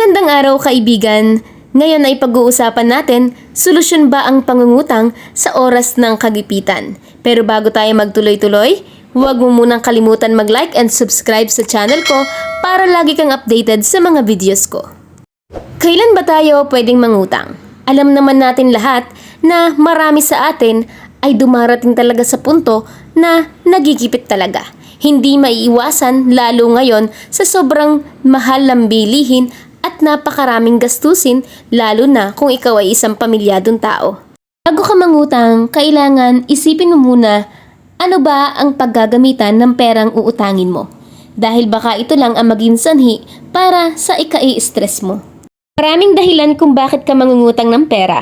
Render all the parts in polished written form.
Magandang araw kaibigan. Ngayon ay pag-uusapan natin, solusyon ba ang pangungutang sa oras ng kagipitan? Pero bago tayo magtuloy-tuloy, huwag mo munang kalimutan mag-like and subscribe sa channel ko para lagi kang updated sa mga videos ko. Kailan ba tayo pwedeng mangutang? Alam naman natin lahat na marami sa atin ay dumarating talaga sa punto na nagigipit talaga. Hindi maiiwasan lalo ngayon sa sobrang mahal ng bilihin at napakaraming gastusin lalo na kung ikaw ay isang pamilyadong tao. Bago ka mangutang, kailangan isipin mo muna ano ba ang paggagamitan ng perang uutangin mo. Dahil baka ito lang ang maging sanhi para sa ikai-stress mo. Maraming dahilan kung bakit ka mangungutang ng pera.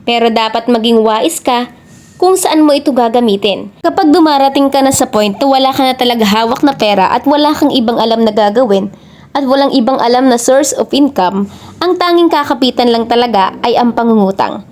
Pero dapat maging wais ka kung saan mo ito gagamitin. Kapag dumarating ka na sa point na wala ka na talaga hawak na pera at wala kang ibang alam na gagawin, at walang ibang alam na source of income, ang tanging kakapitan lang talaga ay ang pangungutang.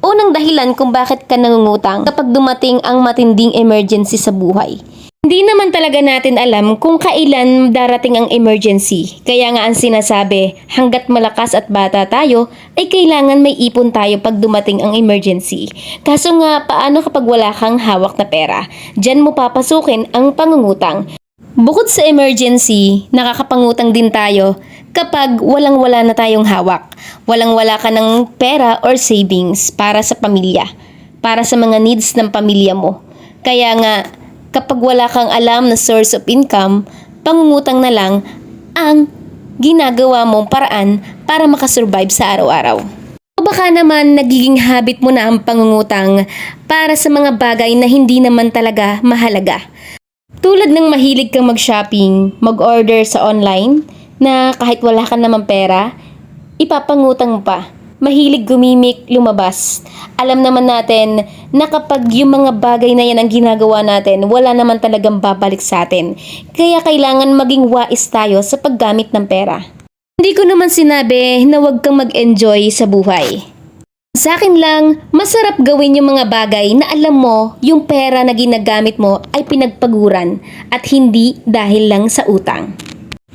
Unang dahilan kung bakit ka nangungutang kapag dumating ang matinding emergency sa buhay. Hindi naman talaga natin alam kung kailan darating ang emergency. Kaya nga ang sinasabi, hanggat malakas at bata tayo, ay kailangan may ipon tayo pag dumating ang emergency. Kaso nga, paano kapag wala kang hawak na pera? Diyan mo papasukin ang pangungutang. Bukod sa emergency, nakakapangutang din tayo kapag walang-wala na tayong hawak. Walang-wala ka ng pera or savings para sa pamilya, para sa mga needs ng pamilya mo. Kaya nga, kapag wala kang alam na source of income, pangungutang na lang ang ginagawa mong paraan para makasurvive sa araw-araw. O baka naman nagiging habit mo na ang pangungutang para sa mga bagay na hindi naman talaga mahalaga. Tulad ng mahilig kang mag-shopping, mag-order sa online, na kahit wala ka naman pera, ipapangutang mo pa. Mahilig gumimik, lumabas. Alam naman natin na kapag yung mga bagay na yan ang ginagawa natin, wala naman talagang babalik sa atin. Kaya kailangan maging wais tayo sa paggamit ng pera. Hindi ko naman sinabi na huwag kang mag-enjoy sa buhay. Sa akin lang, masarap gawin yung mga bagay na alam mo yung pera na ginagamit mo ay pinagpaguran at hindi dahil lang sa utang.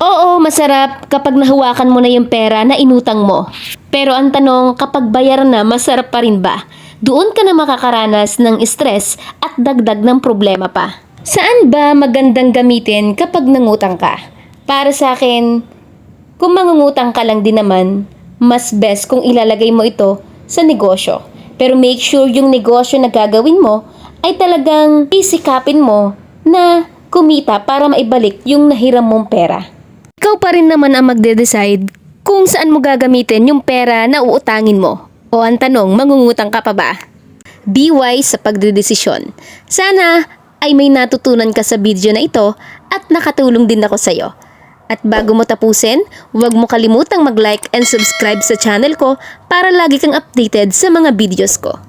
Oo, masarap kapag nahawakan mo na yung pera na inutang mo. Pero ang tanong, kapag bayaran na, masarap pa rin ba? Doon ka na makakaranas ng stress at dagdag ng problema pa. Saan ba magandang gamitin kapag nangutang ka? Para sa akin, kung mangungutang ka lang din naman, mas best kung ilalagay mo ito sa negosyo. Pero make sure yung negosyo na gagawin mo ay talagang isikapin mo na kumita para maibalik yung nahiram mong pera. Ikaw pa rin naman ang magde-decide kung saan mo gagamitin yung pera na uutangin mo. O ang tanong, mangungutang ka pa ba? Be wise sa pagdedesisyon. Sana ay may natutunan ka sa video na ito at nakatulong din ako sa'yo. At bago mo tapusin, huwag mo kalimutang mag-like and subscribe sa channel ko para lagi kang updated sa mga videos ko.